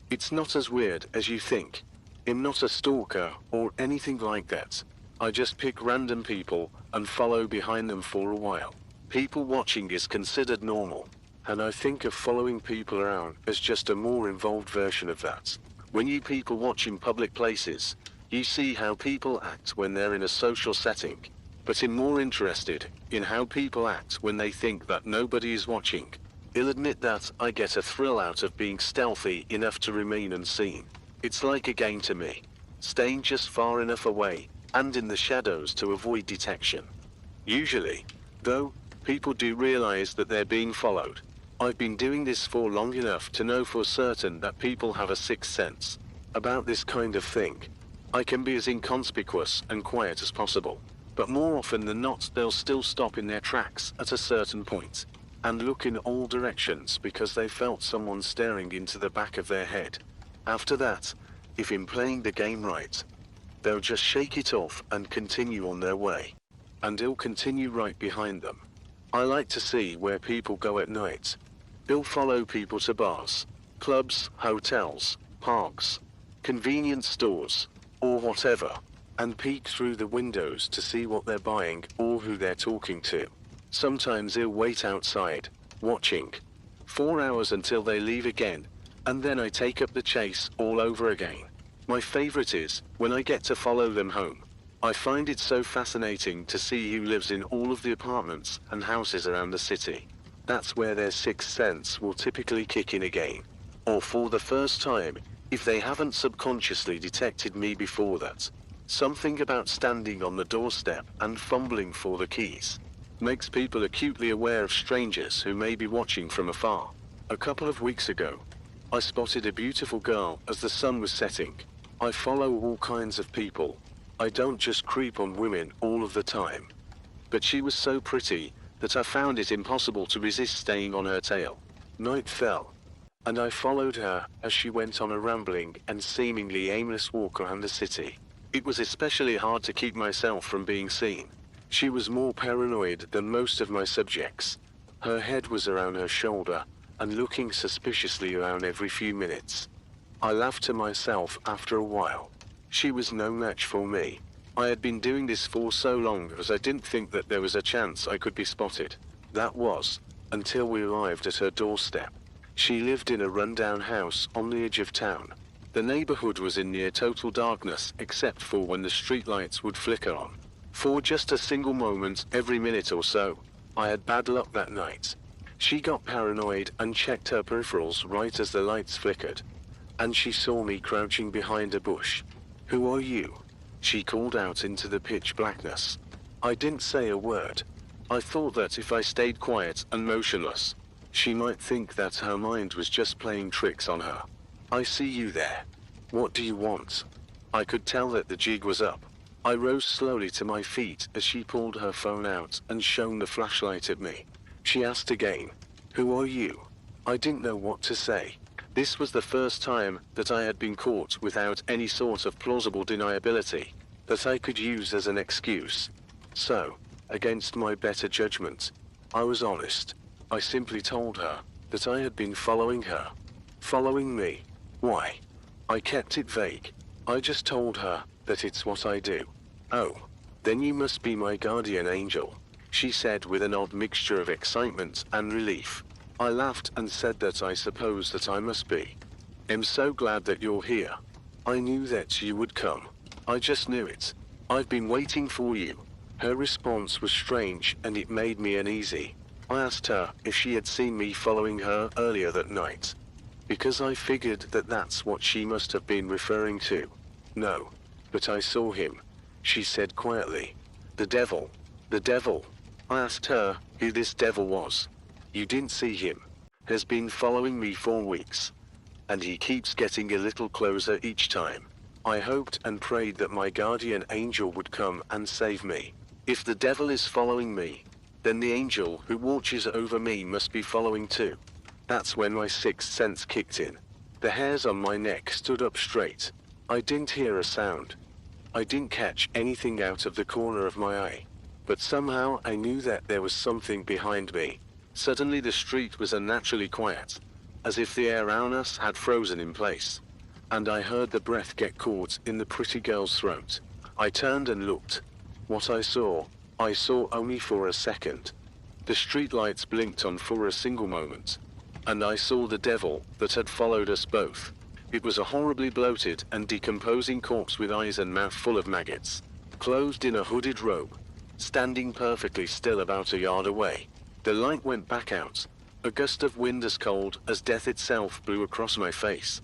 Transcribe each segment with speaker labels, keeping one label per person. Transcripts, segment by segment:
Speaker 1: It's not as weird as you think. I'm not a stalker or anything like that. I just pick random people and follow behind them for a while. People watching is considered normal, and I think of following people around as just a more involved version of that. When you people watch in public places, you see how people act when they're in a social setting, but I'm more interested in how people act when they think that nobody is watching. I'll admit that I get a thrill out of being stealthy enough to remain unseen. It's like a game to me, staying just far enough away and in the shadows to avoid detection. Usually, though, people do realize that they're being followed. I've been doing this for long enough to know for certain that people have a sixth sense about this kind of thing. I can be as inconspicuous and quiet as possible, but more often than not they'll still stop in their tracks at a certain point and look in all directions because they felt someone staring into the back of their head. After that, if I'm playing the game right, they'll just shake it off and continue on their way, and I'll continue right behind them. I like to see where people go at night. I'll follow people to bars, clubs, hotels, parks, convenience stores, or whatever, and peek through the windows to see what they're buying or who they're talking to. Sometimes I'll wait outside, watching, 4 hours until they leave again, and then I take up the chase all over again. My favorite is when I get to follow them home. I find it so fascinating to see who lives in all of the apartments and houses around the city. That's where their sixth sense will typically kick in again, or for the first time, if they haven't subconsciously detected me before that. Something about standing on the doorstep and fumbling for the keys makes people acutely aware of strangers who may be watching from afar. A couple of weeks ago, I spotted a beautiful girl as the sun was setting. I follow all kinds of people. I don't just creep on women all of the time. But she was so pretty that I found it impossible to resist staying on her tail. Night fell, and I followed her as she went on a rambling and seemingly aimless walk around the city. It was especially hard to keep myself from being seen. She was more paranoid than most of my subjects. Her head was around her shoulder and looking suspiciously around every few minutes. I laughed to myself after a while. She was no match for me. I had been doing this for so long as I didn't think that there was a chance I could be spotted. That was, until we arrived at her doorstep. She lived in a rundown house on the edge of town. The neighborhood was in near total darkness except for when the streetlights would flicker on. For just a single moment every minute or so, I had bad luck that night. She got paranoid and checked her peripherals right as the lights flickered, and she saw me crouching behind a bush. "Who are you?" she called out into the pitch blackness. I didn't say a word. I thought that if I stayed quiet and motionless, she might think that her mind was just playing tricks on her. "I see you there. What do you want?" I could tell that the jig was up. I rose slowly to my feet as she pulled her phone out and shone the flashlight at me. She asked again, "Who are you?" I didn't know what to say. This was the first time that I had been caught without any sort of plausible deniability that I could use as an excuse. So, against my better judgment, I was honest. I simply told her that I had been following her. Following me? Why? I kept it vague. I just told her that it's what I do. "Oh, then you must be my guardian angel," she said with an odd mixture of excitement and relief. I laughed and said that I suppose that I must be. "I'm so glad that you're here. I knew that you would come. I just knew it. I've been waiting for you." Her response was strange and it made me uneasy. I asked her if she had seen me following her earlier that night, because I figured that that's what she must have been referring to. "No, but I saw him," she said quietly. "The devil." "The devil?" I asked her who this devil was. "You didn't see him. Has been following me for weeks, and he keeps getting a little closer each time." I hoped and prayed that my guardian angel would come and save me. If the devil is following me, then the angel who watches over me must be following too. That's when my sixth sense kicked in. The hairs on my neck stood up straight. I didn't hear a sound. I didn't catch anything out of the corner of my eye. But somehow I knew that there was something behind me. Suddenly the street was unnaturally quiet. as if the air around us had frozen in place. And I heard the breath get caught in the pretty girl's throat. I turned and looked. What I saw only for a second. The streetlights blinked on for a single moment. And I saw the devil that had followed us both. It was a horribly bloated and decomposing corpse with eyes and mouth full of maggots, clothed in a hooded robe, standing perfectly still about a yard away. The light went back out. A gust of wind as cold as death itself blew across my face,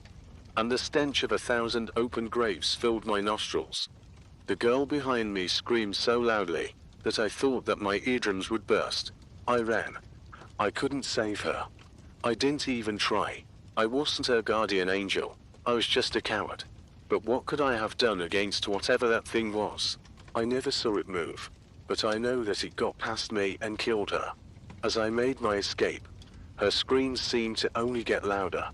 Speaker 1: and the stench of 1,000 open graves filled my nostrils. The girl behind me screamed so loudly that I thought that my eardrums would burst. I ran. I couldn't save her. I didn't even try. I wasn't her guardian angel. I was just a coward. But what could I have done against whatever that thing was? I never saw it move, but I know that it got past me and killed her. As I made my escape, her screams seemed to only get louder,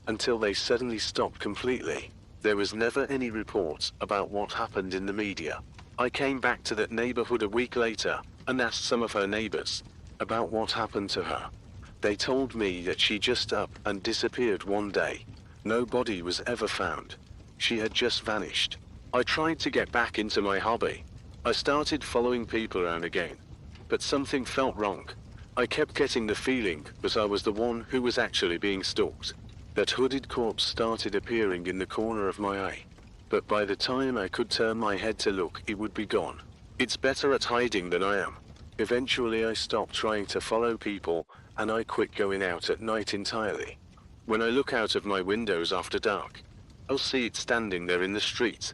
Speaker 1: until they suddenly stopped completely. There was never any reports about what happened in the media. I came back to that neighborhood a week later and asked some of her neighbors about what happened to her. They told me that she just up and disappeared one day. No body was ever found. She had just vanished. I tried to get back into my hobby. I started following people around again, but something felt wrong. I kept getting the feeling that I was the one who was actually being stalked. That hooded corpse started appearing in the corner of my eye, but by the time I could turn my head to look, it would be gone. It's better at hiding than I am. Eventually I stopped trying to follow people, and I quit going out at night entirely. When I look out of my windows after dark, I'll see it standing there in the street.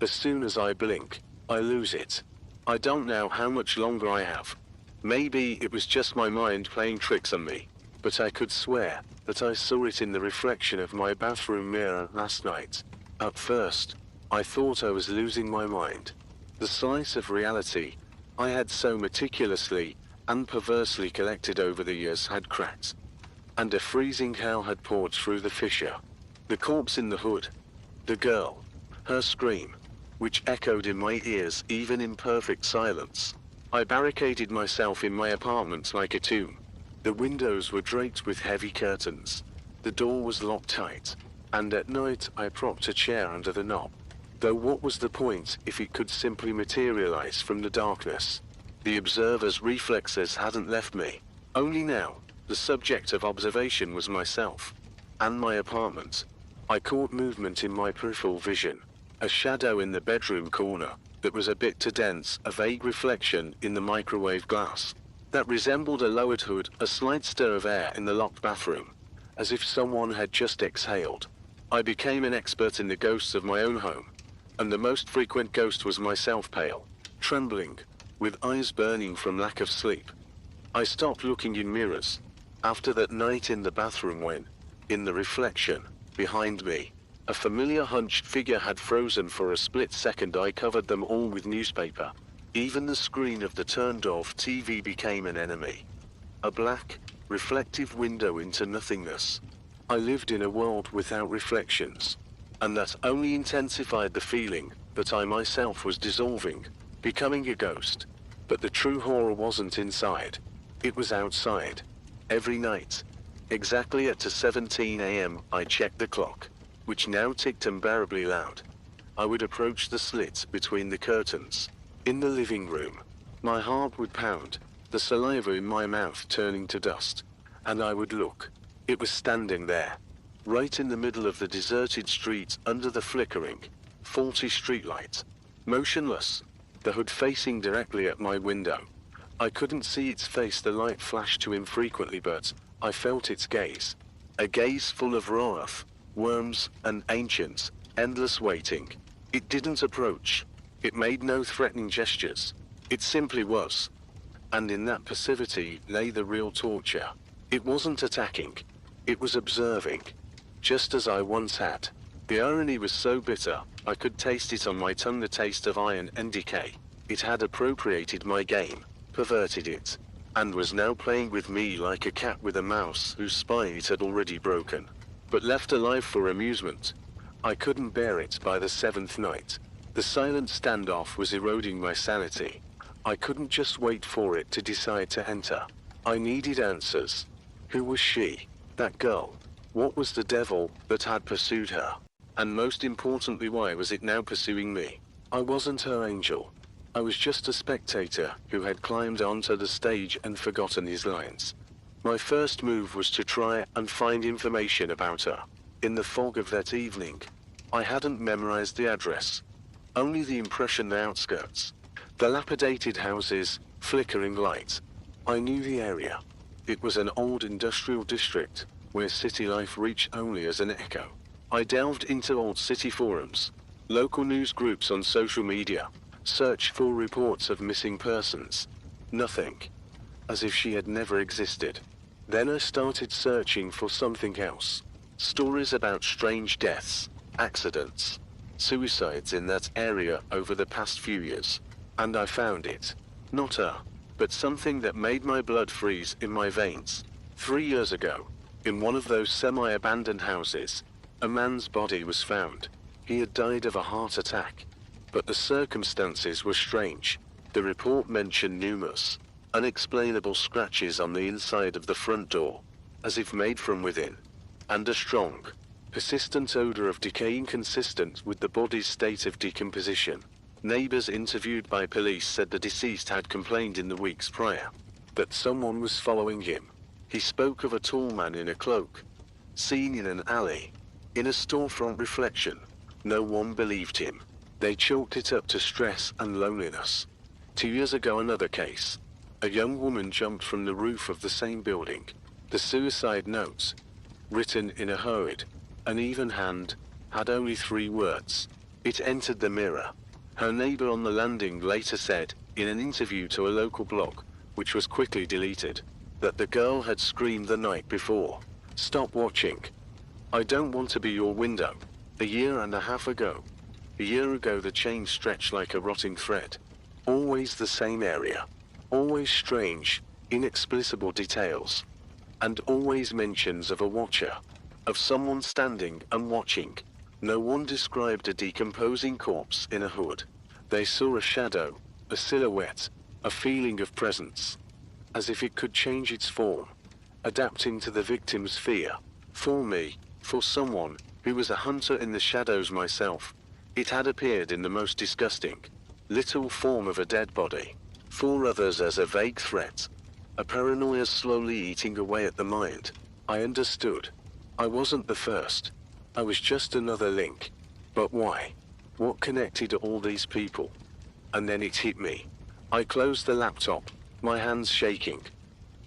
Speaker 1: As soon as I blink, I lose it. I don't know how much longer I have. Maybe it was just my mind playing tricks on me, but I could swear that I saw it in the reflection of my bathroom mirror last night. At first, I thought I was losing my mind. The slice of reality I had so meticulously and perversely collected over the years had cracked, and a freezing hell had poured through the fissure. The corpse in the hood, the girl, her scream, which echoed in my ears even in perfect silence. I barricaded myself in my apartment like a tomb. The windows were draped with heavy curtains. The door was locked tight, and at night I propped a chair under the knob. Though what was the point if it could simply materialize from the darkness? The observer's reflexes hadn't left me. Only now, the subject of observation was myself, and my apartment. I caught movement in my peripheral vision, a shadow in the bedroom corner that was a bit too dense, a vague reflection in the microwave glass that resembled a lowered hood, a slight stir of air in the locked bathroom, as if someone had just exhaled. I became an expert in the ghosts of my own home, and the most frequent ghost was myself, pale, trembling, with eyes burning from lack of sleep. I stopped looking in mirrors after that night in the bathroom when, in the reflection behind me, a familiar hunched figure had frozen for a split second. I covered them all with newspaper. Even the screen of the turned-off TV became an enemy. A black, reflective window into nothingness. I lived in a world without reflections, and that only intensified the feeling that I myself was dissolving, becoming a ghost. But the true horror wasn't inside. It was outside. Every night, exactly at 17 a.m., I checked the clock, which now ticked unbearably loud. I would approach the slit between the curtains. In the living room, my heart would pound, the saliva in my mouth turning to dust, and I would look. It was standing there, right in the middle of the deserted street under the flickering, faulty streetlight, motionless, the hood facing directly at my window. I couldn't see its face, the light flashed too infrequently, but I felt its gaze. A gaze full of wrath, worms, and ancient, endless waiting. It didn't approach. It made no threatening gestures. It simply was. And in that passivity lay the real torture. It wasn't attacking. It was observing. Just as I once had. The irony was so bitter, I could taste it on my tongue, the taste of iron and decay. It had appropriated my game, perverted it, and was now playing with me like a cat with a mouse whose spine it had already broken, but left alive for amusement. I couldn't bear it by the seventh night. The silent standoff was eroding my sanity. I couldn't just wait for it to decide to enter. I needed answers. Who was she? That girl? What was the devil that had pursued her? And most importantly, why was it now pursuing me? I wasn't her angel. I was just a spectator who had climbed onto the stage and forgotten his lines. My first move was to try and find information about her. In the fog of that evening, I hadn't memorized the address, only the impression, the outskirts, dilapidated houses, flickering lights. I knew the area. It was an old industrial district, where city life reached only as an echo. I delved into old city forums, local news groups on social media, searched for reports of missing persons. Nothing. As if she had never existed. Then I started searching for something else. Stories about strange deaths, accidents, suicides in that area over the past few years. And I found it. Not her, but something that made my blood freeze in my veins. 3 years ago, in one of those semi-abandoned houses, a man's body was found. He had died of a heart attack. But the circumstances were strange. The report mentioned numerous, unexplainable scratches on the inside of the front door, as if made from within, and a strong, persistent odor of decaying consistent with the body's state of decomposition. Neighbors interviewed by police said the deceased had complained in the weeks prior that someone was following him. He spoke of a tall man in a cloak, seen in an alley, in a storefront reflection. No one believed him. They chalked it up to stress and loneliness. 2 years ago, another case. A young woman jumped from the roof of the same building. The suicide notes, written in a hurried, uneven hand, had only 3 words. It entered the mirror. Her neighbor on the landing later said, in an interview to a local blog, which was quickly deleted, that the girl had screamed the night before, "Stop watching. I don't want to be your window." A year and a half ago. A year ago, the chain stretched like a rotting thread. Always the same area. Always strange, inexplicable details. And always mentions of a watcher. Of someone standing and watching. No one described a decomposing corpse in a hood. They saw a shadow, a silhouette, a feeling of presence. As if it could change its form, adapting to the victim's fear. For me, for someone who was a hunter in the shadows myself, it had appeared in the most disgusting, little form of a dead body. For others as a vague threat. A paranoia slowly eating away at the mind. I understood. I wasn't the first. I was just another link. But why? What connected all these people? And then it hit me. I closed the laptop, my hands shaking.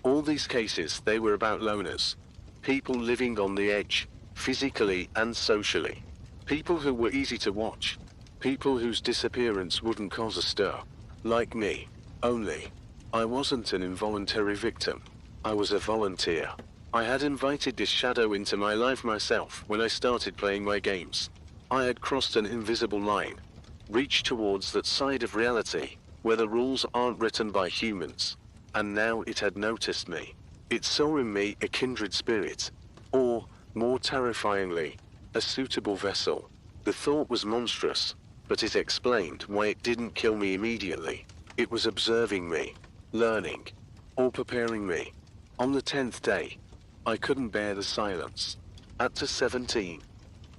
Speaker 1: All these cases, they were about loners. People living on the edge, physically and socially. People who were easy to watch. People whose disappearance wouldn't cause a stir. Like me. Only, I wasn't an involuntary victim. I was a volunteer. I had invited this shadow into my life myself when I started playing my games. I had crossed an invisible line, reached towards that side of reality, where the rules aren't written by humans. And now it had noticed me. It saw in me a kindred spirit. Or, more terrifyingly, a suitable vessel. The thought was monstrous, but it explained why it didn't kill me immediately. It was observing me, learning, or preparing me. On the 10th day, I couldn't bear the silence. At 17,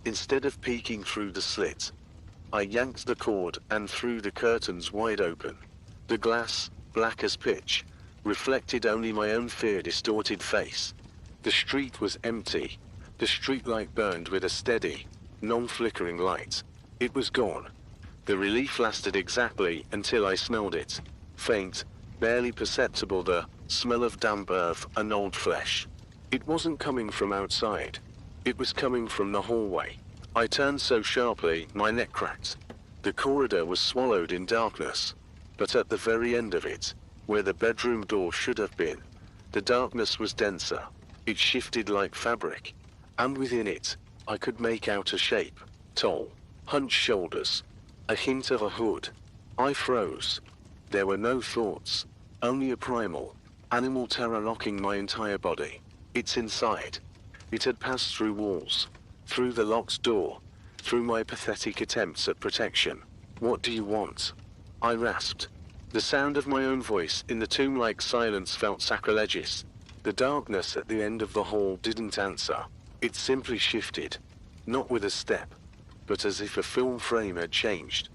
Speaker 1: instead of peeking through the slit, I yanked the cord and threw the curtains wide open. The glass, black as pitch, reflected only my own fear-distorted face. The street was empty. The streetlight burned with a steady, non-flickering light. It was gone. The relief lasted exactly until I smelled it. Faint, barely perceptible, the smell of damp earth and old flesh. It wasn't coming from outside. It was coming from the hallway. I turned so sharply, my neck cracked. The corridor was swallowed in darkness. But at the very end of it, where the bedroom door should have been, the darkness was denser. It shifted like fabric. And within it, I could make out a shape. Tall, hunched shoulders. A hint of a hood. I froze. There were no thoughts, only a primal, animal terror locking my entire body. It's inside. It had passed through walls, through the locked door, through my pathetic attempts at protection. "What do you want?" I rasped. The sound of my own voice in the tomb-like silence felt sacrilegious. The darkness at the end of the hall didn't answer. It simply shifted. Not with a step, but as if a film frame had changed.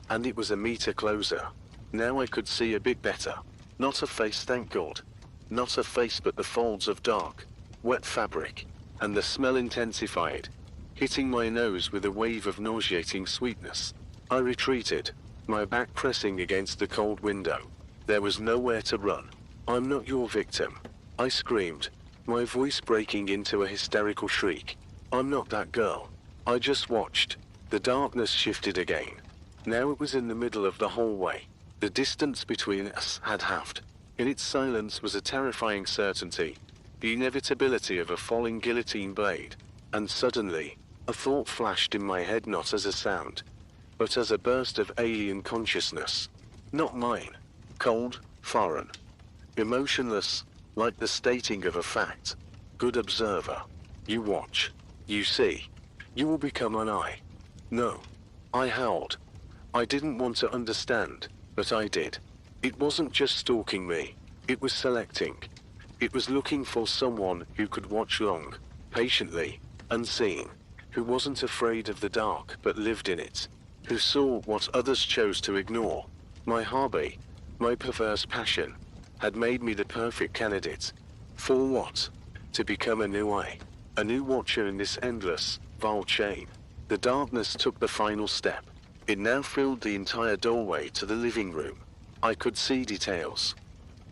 Speaker 1: And it was a meter closer. Now I could see a bit better. Not a face, thank God. Not a face, but the folds of dark, wet fabric. And the smell intensified, hitting my nose with a wave of nauseating sweetness. I retreated, my back pressing against the cold window. There was nowhere to run. I'm not your victim, I screamed, my voice breaking into a hysterical shriek. I'm not that girl. I just watched. The darkness shifted again. Now it was in the middle of the hallway. The distance between us had halved. In its silence was a terrifying certainty, the inevitability of a falling guillotine blade. And suddenly, a thought flashed in my head, not as a sound, but as a burst of alien consciousness. Not mine. Cold, foreign, emotionless, like the stating of a fact. Good observer. You watch. You see. You will become an eye. No. I howled. I didn't want to understand, but I did. It wasn't just stalking me. It was selecting. It was looking for someone who could watch long, patiently, unseen, who wasn't afraid of the dark but lived in it, who saw what others chose to ignore. My hobby, my perverse passion, had made me the perfect candidate. For what? To become a new eye, a new watcher in this endless, vile chain. The darkness took the final step. It now filled the entire doorway to the living room. I could see details.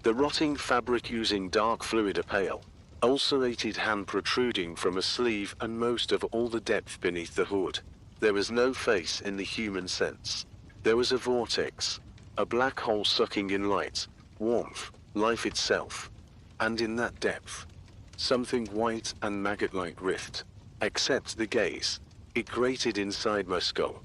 Speaker 1: The rotting fabric using dark fluid, a pale, ulcerated hand protruding from a sleeve, and most of all the depth beneath the hood. There was no face in the human sense. There was a vortex, a black hole sucking in light, warmth, life itself. And in that depth, something white and maggot-like writhed. Except the gaze. It grated inside my skull.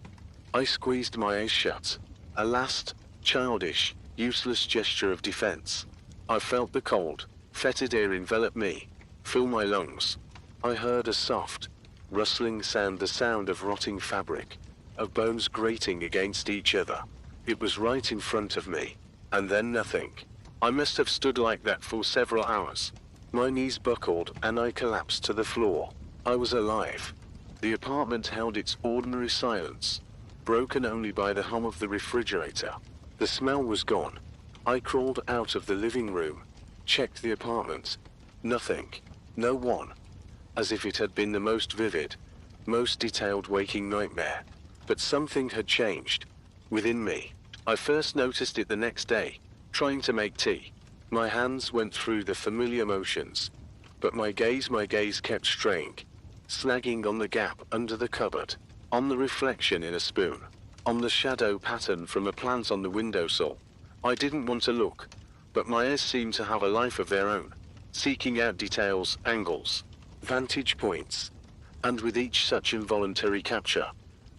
Speaker 1: I squeezed my eyes shut. A last, childish, useless gesture of defense. I felt the cold, fetid air envelop me, fill my lungs. I heard a soft, rustling sound, the sound of rotting fabric, of bones grating against each other. It was right in front of me. And then nothing. I must have stood like that for several hours. My knees buckled and I collapsed to the floor. I was alive. The apartment held its ordinary silence, broken only by the hum of the refrigerator. The smell was gone. I crawled out of the living room, checked the apartment. Nothing. No one. As if it had been the most vivid, most detailed waking nightmare. But something had changed. Within me. I first noticed it the next day, trying to make tea. My hands went through the familiar motions. But my gaze kept straying, snagging on the gap under the cupboard, on the reflection in a spoon, on the shadow pattern from a plant on the windowsill. I didn't want to look, but my eyes seemed to have a life of their own, seeking out details, angles, vantage points. And with each such involuntary capture,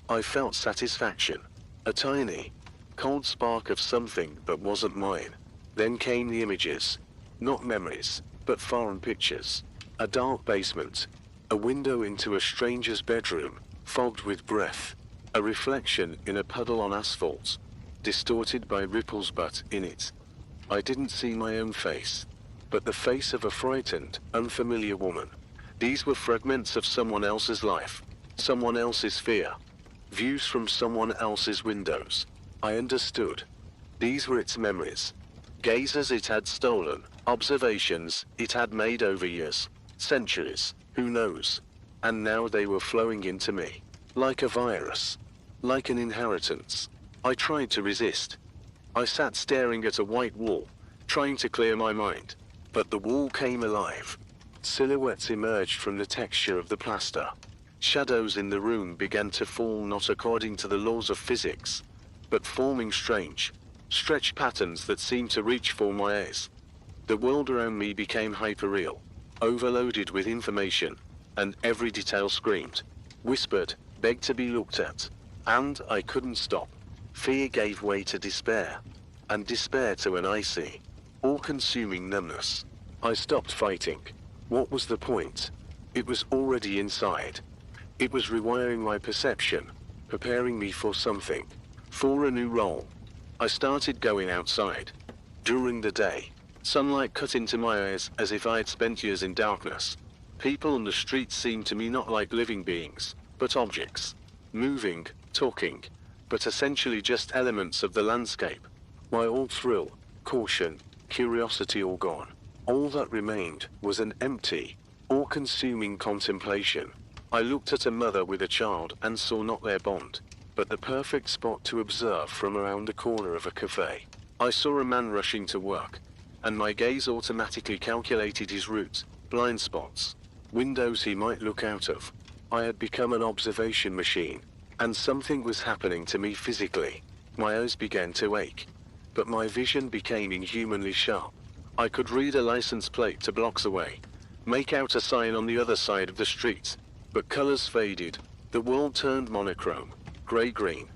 Speaker 1: I felt satisfaction, a tiny, cold spark of something that wasn't mine. Then came the images, not memories, but foreign pictures. A dark basement, a window into a stranger's bedroom, fogged with breath, a reflection in a puddle on asphalt, distorted by ripples, but in it, I didn't see my own face, but the face of a frightened, unfamiliar woman. These were fragments of someone else's life, someone else's fear, views from someone else's windows. I understood. These were its memories, gazes it had stolen, observations it had made over years, centuries, who knows? And now they were flowing into me, like a virus, like an inheritance. I tried to resist. I sat staring at a white wall, trying to clear my mind. But the wall came alive. Silhouettes emerged from the texture of the plaster. Shadows in the room began to fall, not according to the laws of physics, but forming strange, stretched patterns that seemed to reach for my eyes. The world around me became hyperreal, overloaded with information, and every detail screamed, whispered, begged to be looked at. And I couldn't stop. Fear gave way to despair, and despair to an icy, all-consuming numbness. I stopped fighting. What was the point? It was already inside. It was rewiring my perception, preparing me for something, for a new role. I started going outside. During the day, sunlight cut into my eyes as if I had spent years in darkness. People on the street seemed to me not like living beings, but objects. Moving, talking, but essentially just elements of the landscape. My all thrill, caution, curiosity all gone. All that remained was an empty, all-consuming contemplation. I looked at a mother with a child and saw not their bond, but the perfect spot to observe from around the corner of a cafe. I saw a man rushing to work, and my gaze automatically calculated his route, blind spots, windows he might look out of. I had become an observation machine, and something was happening to me physically. My eyes began to ache, but my vision became inhumanly sharp. I could read a license plate 2 blocks away, make out a sign on the other side of the street, but colors faded. The world turned monochrome, gray-green,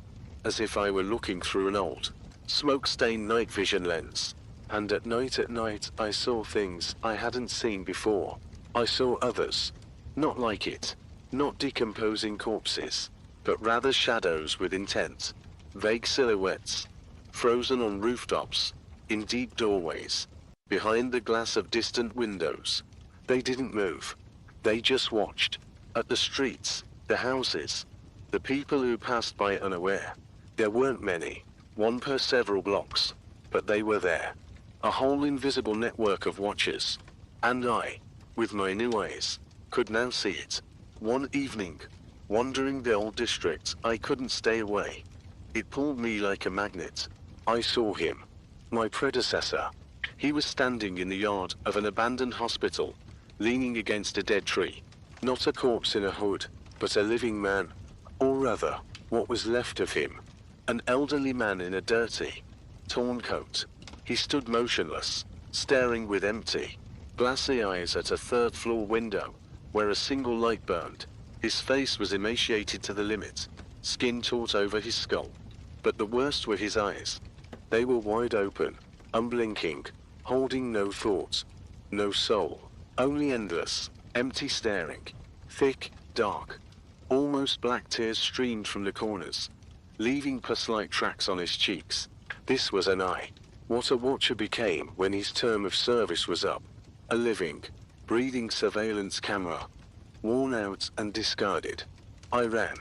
Speaker 1: as if I were looking through an old, smoke-stained night vision lens. And at night I saw things I hadn't seen before. I saw others, not like it, not decomposing corpses, but rather shadows with intent, vague silhouettes, frozen on rooftops, in deep doorways, behind the glass of distant windows. They didn't move. They just watched, at the streets, the houses, the people who passed by unaware. There weren't many, one per several blocks, but they were there. A whole invisible network of watchers. And I, with my new eyes, could now see it. One evening, wandering the old district, I couldn't stay away. It pulled me like a magnet. I saw him. My predecessor. He was standing in the yard of an abandoned hospital, leaning against a dead tree. Not a corpse in a hood, but a living man. Or rather, what was left of him. An elderly man in a dirty, torn coat. He stood motionless, staring with empty, glassy eyes at a third-floor window, where a single light burned. His face was emaciated to the limit, skin taut over his skull. But the worst were his eyes. They were wide open, unblinking, holding no thought, no soul, only endless, empty staring. Thick, dark, almost black tears streamed from the corners, leaving pus-like tracks on his cheeks. This was an eye. What a watcher became when his term of service was up. A living, breathing surveillance camera. Worn out and discarded. I ran.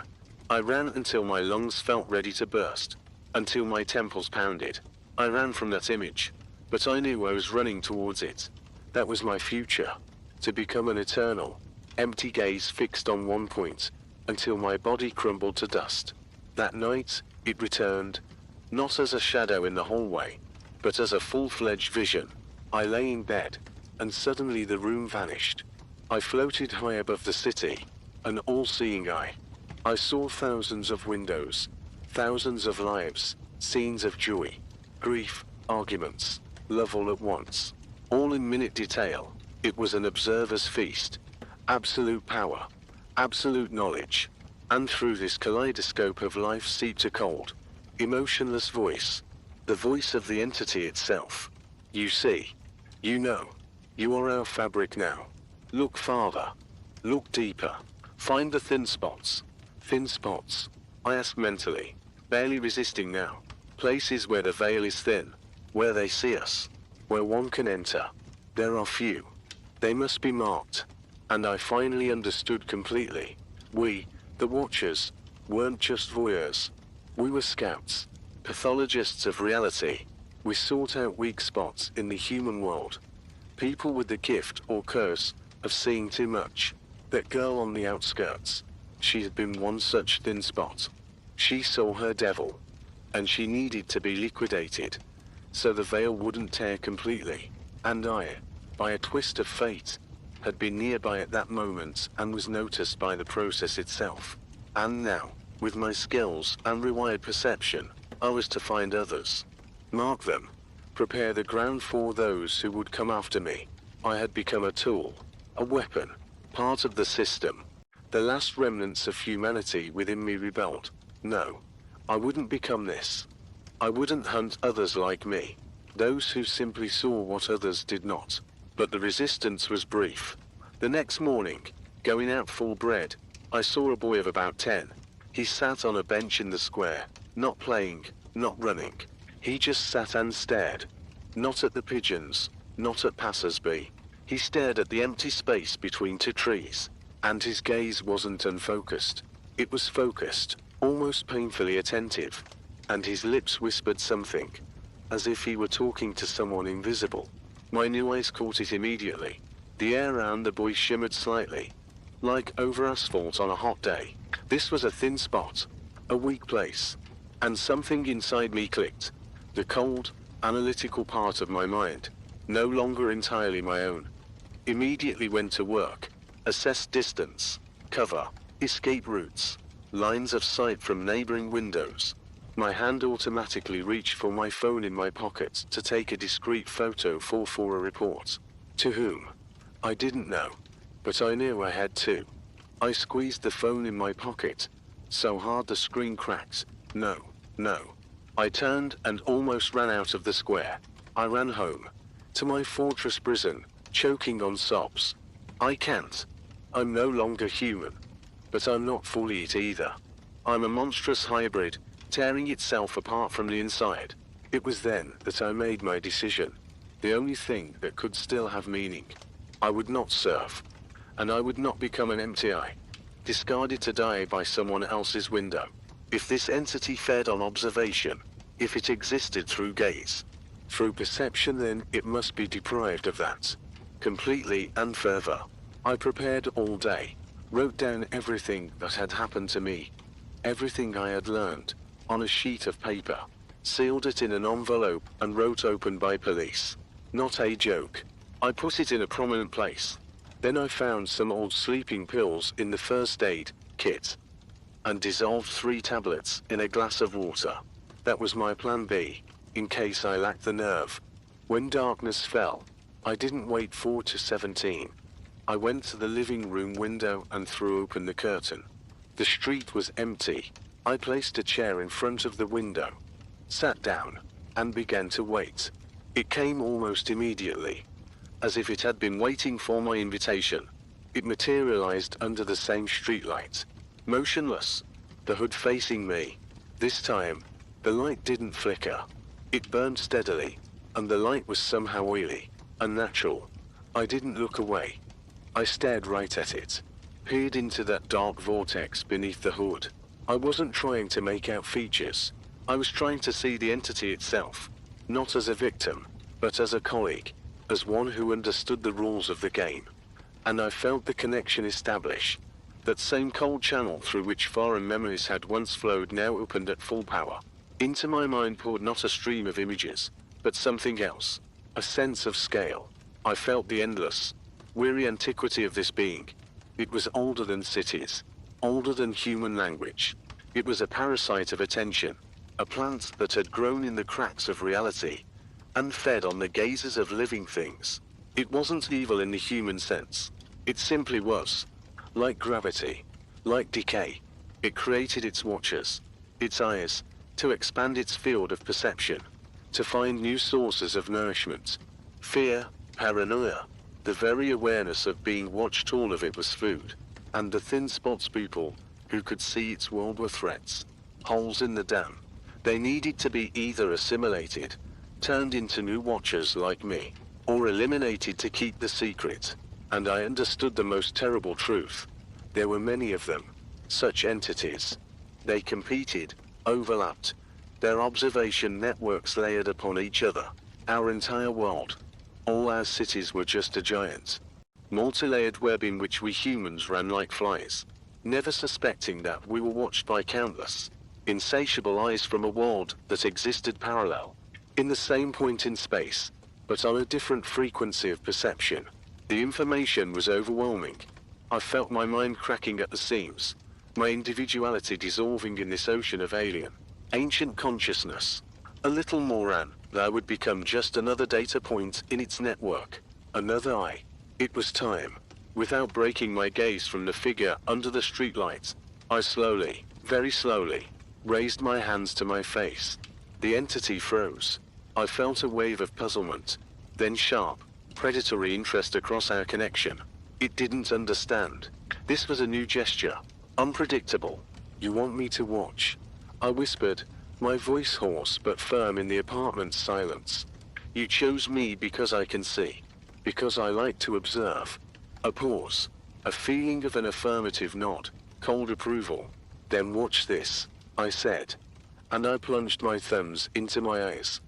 Speaker 1: I ran until my lungs felt ready to burst. Until my temples pounded. I ran from that image. But I knew I was running towards it. That was my future. To become an eternal, empty gaze fixed on one point, until my body crumbled to dust. That night, it returned, not as a shadow in the hallway, but as a full-fledged vision. I lay in bed, and suddenly the room vanished. I floated high above the city, an all-seeing eye. I saw thousands of windows, thousands of lives, scenes of joy, grief, arguments, love all at once. All in minute detail. It was an observer's feast. Absolute power, absolute knowledge. And through this kaleidoscope of life seeped a cold, emotionless voice. The voice of the entity itself. You see. You know. You are our fabric now. Look farther. Look deeper. Find the thin spots. Thin spots. I ask mentally, barely resisting now. Places where the veil is thin. Where they see us. Where one can enter. There are few. They must be marked. And I finally understood completely. We, the watchers, weren't just voyeurs. We were scouts. Pathologists of reality. We sought out weak spots in the human world. People with the gift or curse of seeing too much. That girl on the outskirts. She had been one such thin spot. She saw her devil. And she needed to be liquidated. So the veil wouldn't tear completely. And I, by a twist of fate, had been nearby at that moment and was noticed by the process itself. And now, with my skills and rewired perception, I was to find others. Mark them. Prepare the ground for those who would come after me. I had become a tool, a weapon, part of the system. The last remnants of humanity within me rebelled. No, I wouldn't become this. I wouldn't hunt others like me, those who simply saw what others did not. But the resistance was brief. The next morning, going out full bred, I saw a boy of about 10. He sat on a bench in the square, not playing, not running. He just sat and stared. Not at the pigeons, not at passers-by. He stared at the empty space between two trees, and his gaze wasn't unfocused. It was focused, almost painfully attentive, and his lips whispered something, as if he were talking to someone invisible. My new eyes caught it immediately. The air around the boy shimmered slightly, like over asphalt on a hot day. This was a thin spot, a weak place, and something inside me clicked. The cold, analytical part of my mind, no longer entirely my own, immediately went to work, assessed distance, cover, escape routes, lines of sight from neighboring windows. My hand automatically reached for my phone in my pocket to take a discreet photo for a report. To whom? I didn't know, but I knew I had to. I squeezed the phone in my pocket, so hard the screen cracked. No. I turned and almost ran out of the square. I ran home, to my fortress prison, choking on sobs. I can't. I'm no longer human, but I'm not fully it either. I'm a monstrous hybrid, tearing itself apart from the inside. It was then that I made my decision. The only thing that could still have meaning. I would not surf, and I would not become an empty eye, discarded to die by someone else's window. If this entity fed on observation, if it existed through gaze, through perception, then it must be deprived of that. Completely and further. I prepared all day, wrote down everything that had happened to me, everything I had learned, on a sheet of paper, sealed it in an envelope and wrote open by police. Not a joke. I put it in a prominent place. Then I found some old sleeping pills in the first aid kit, and dissolved 3 tablets in a glass of water. That was my plan B, in case I lacked the nerve. When darkness fell, I didn't wait 4 to 17. I went to the living room window and threw open the curtain. The street was empty. I placed a chair in front of the window, sat down, and began to wait. It came almost immediately, as if it had been waiting for my invitation. It materialized under the same streetlight, motionless, the hood facing me. This time, the light didn't flicker. It burned steadily, and the light was somehow oily, unnatural. I didn't look away. I stared right at it, peered into that dark vortex beneath the hood. I wasn't trying to make out features. I was trying to see the entity itself, not as a victim, but as a colleague, as one who understood the rules of the game. And I felt the connection establish. That same cold channel through which foreign memories had once flowed now opened at full power. Into my mind poured not a stream of images, but something else, a sense of scale. I felt the endless, weary antiquity of this being. It was older than cities, older than human language. It was a parasite of attention, a plant that had grown in the cracks of reality, and fed on the gazes of living things. It wasn't evil in the human sense. It simply was. Like gravity, like decay, it created its watchers, its eyes, to expand its field of perception, to find new sources of nourishment. Fear, paranoia, the very awareness of being watched, all of it was food. And the thin spots, people who could see its world, were threats, holes in the dam. They needed to be either assimilated, turned into new watchers like me, or eliminated to keep the secret. And I understood the most terrible truth. There were many of them, such entities. They competed, overlapped, their observation networks layered upon each other. Our entire world, all our cities were just a giant, multi-layered web in which we humans ran like flies, never suspecting that we were watched by countless, insatiable eyes from a world that existed parallel, in the same point in space, but on a different frequency of perception. The information was overwhelming. I felt my mind cracking at the seams, my individuality dissolving in this ocean of alien, ancient consciousness. A little more and I would become just another data point in its network, another eye. It was time. Without breaking my gaze from the figure under the streetlight, I slowly, very slowly, raised my hands to my face. The entity froze. I felt a wave of puzzlement, then sharp, predatory interest across our connection. It didn't understand. This was a new gesture, unpredictable. "You want me to watch?" I whispered, my voice hoarse but firm in the apartment's silence. "You chose me because I can see. because I like to observe. A pause. A feeling of an affirmative nod, cold approval. Then watch this, I said. And I plunged my thumbs into my eyes.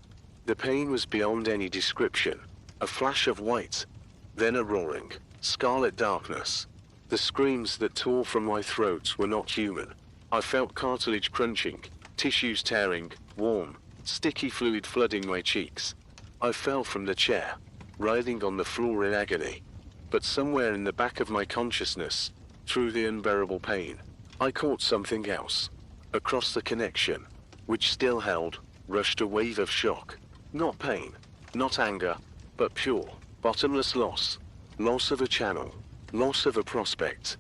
Speaker 1: The pain was beyond any description. A flash of white. Then a roaring, scarlet darkness. The screams that tore from my throat were not human. I felt cartilage crunching, tissues tearing, warm, sticky fluid flooding my cheeks. I fell from the chair, writhing on the floor in agony. But somewhere in the back of my consciousness, through the unbearable pain, I caught something else. Across the connection, which still held, rushed a wave of shock. Not pain, not anger, but pure, bottomless loss. Loss of a channel, loss of a prospect.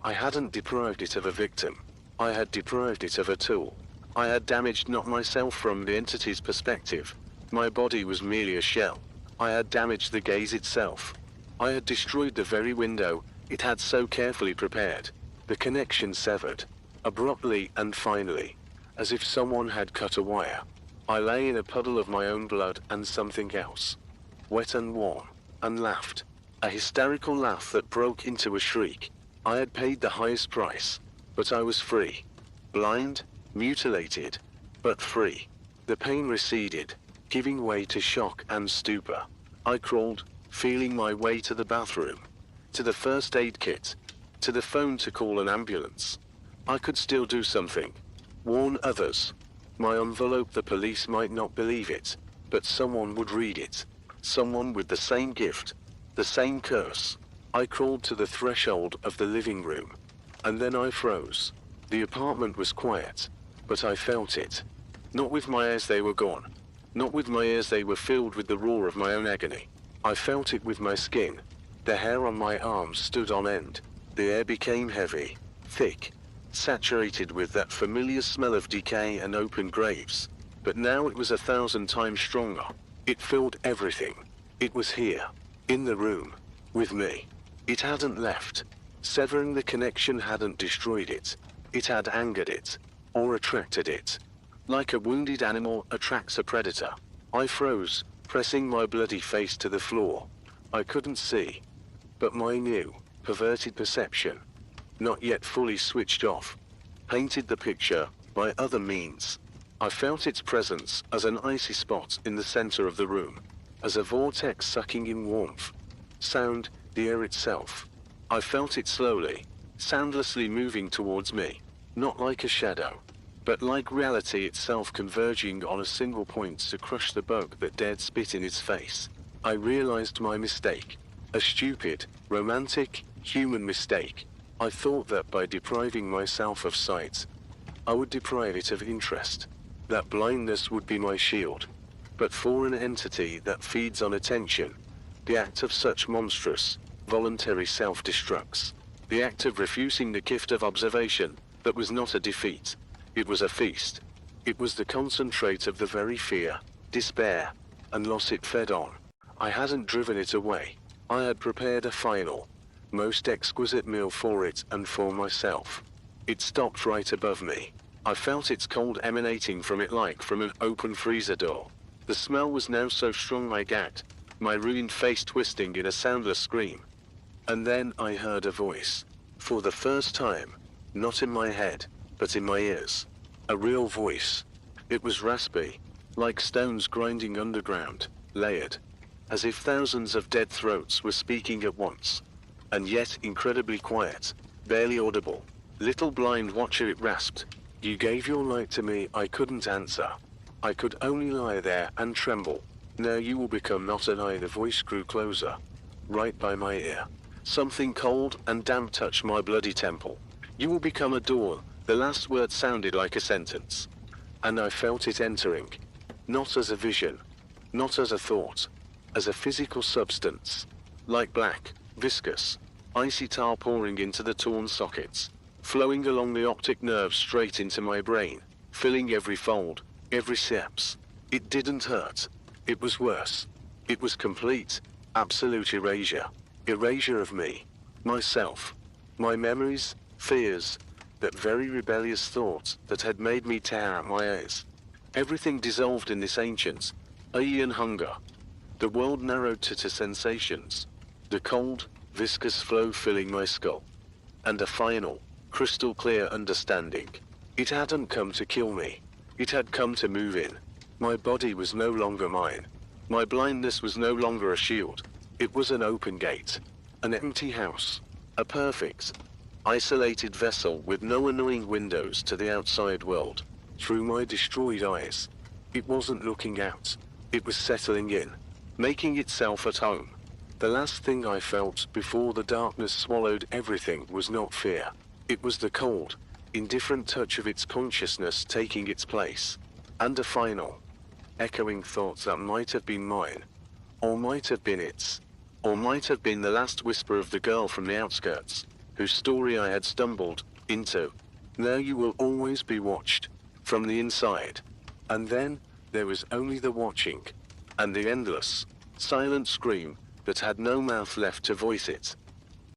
Speaker 1: I hadn't deprived it of a victim. I had deprived it of a tool. I had damaged not myself from the entity's perspective. My body was merely a shell. I had damaged the gaze itself. I had destroyed the very window it had so carefully prepared. The connection severed, abruptly and finally, as if someone had cut a wire. I lay in a puddle of my own blood and something else, wet and warm, and laughed. A hysterical laugh that broke into a shriek. I had paid the highest price, but I was free. Blind, mutilated, but free. The pain receded, giving way to shock and stupor. I crawled, feeling my way to the bathroom, to the first aid kit, to the phone to call an ambulance. I could still do something. Warn others. My envelope, the police might not believe it, but someone would read it. Someone with the same gift, the same curse. I crawled to the threshold of the living room, and then I froze. The apartment was quiet, but I felt it. Not with my eyes, they were gone. Not with my ears, they were filled with the roar of my own agony. I felt it with my skin. The hair on my arms stood on end. The air became heavy, thick, saturated with that familiar smell of decay and open graves. But now it was 1,000 times stronger. It filled everything. It was here, in the room, with me. It hadn't left. Severing the connection hadn't destroyed it. It had angered it, or attracted it. Like a wounded animal attracts a predator. I froze, pressing my bloody face to the floor. I couldn't see, but my new, perverted perception, not yet fully switched off, painted the picture by other means. I felt its presence as an icy spot in the center of the room, as a vortex sucking in warmth, sound, the air itself. I felt it slowly, soundlessly moving towards me, not like a shadow, but like reality itself converging on a single point to crush the bug that dared spit in its face. I realized my mistake. A stupid, romantic, human mistake. I thought that by depriving myself of sight, I would deprive it of interest. That blindness would be my shield. But for an entity that feeds on attention, the act of such monstrous, voluntary self-destructs, the act of refusing the gift of observation, that was not a defeat. It was a feast. It was the concentrate of the very fear, despair, and loss it fed on. I hadn't driven it away. I had prepared a final, most exquisite meal for it and for myself. It stopped right above me. I felt its cold emanating from it like from an open freezer door. The smell was now so strong I gagged, my ruined face twisting in a soundless scream. And then I heard a voice. For the first time, not in my head, but in my ears. A real voice. It was raspy, like stones grinding underground, layered, as if thousands of dead throats were speaking at once. And yet incredibly quiet, barely audible. Little blind watcher, it rasped. You gave your light to me, I couldn't answer. I could only lie there and tremble. Now you will become not an eye. The voice grew closer, right by my ear. Something cold and damp touched my bloody temple. You will become a door. The last word sounded like a sentence. And I felt it entering. Not as a vision, not as a thought, as a physical substance. Like black, viscous, icy tar pouring into the torn sockets, flowing along the optic nerve straight into my brain, filling every fold, every sepse. It didn't hurt. It was worse. It was complete, absolute erasure. Erasure of me, myself, my memories, fears, that very rebellious thought that had made me tear at my eyes. Everything dissolved in this ancient, aeon hunger. The world narrowed to sensations. The cold, viscous flow filling my skull. And a final, crystal clear understanding. It hadn't come to kill me. It had come to move in. My body was no longer mine. My blindness was no longer a shield. It was an open gate. An empty house. A perfect, isolated vessel with no annoying windows to the outside world. Through my destroyed eyes. It wasn't looking out. It was settling in. Making itself at home. The last thing I felt before the darkness swallowed everything was not fear. It was the cold, indifferent touch of its consciousness taking its place. And a final, echoing thoughts that might have been mine. Or might have been its. Or might have been the last whisper of the girl from the outskirts, whose story I had stumbled into. Now you will always be watched. From the inside. And then, there was only the watching. And the endless, silent scream, that had no mouth left to voice it.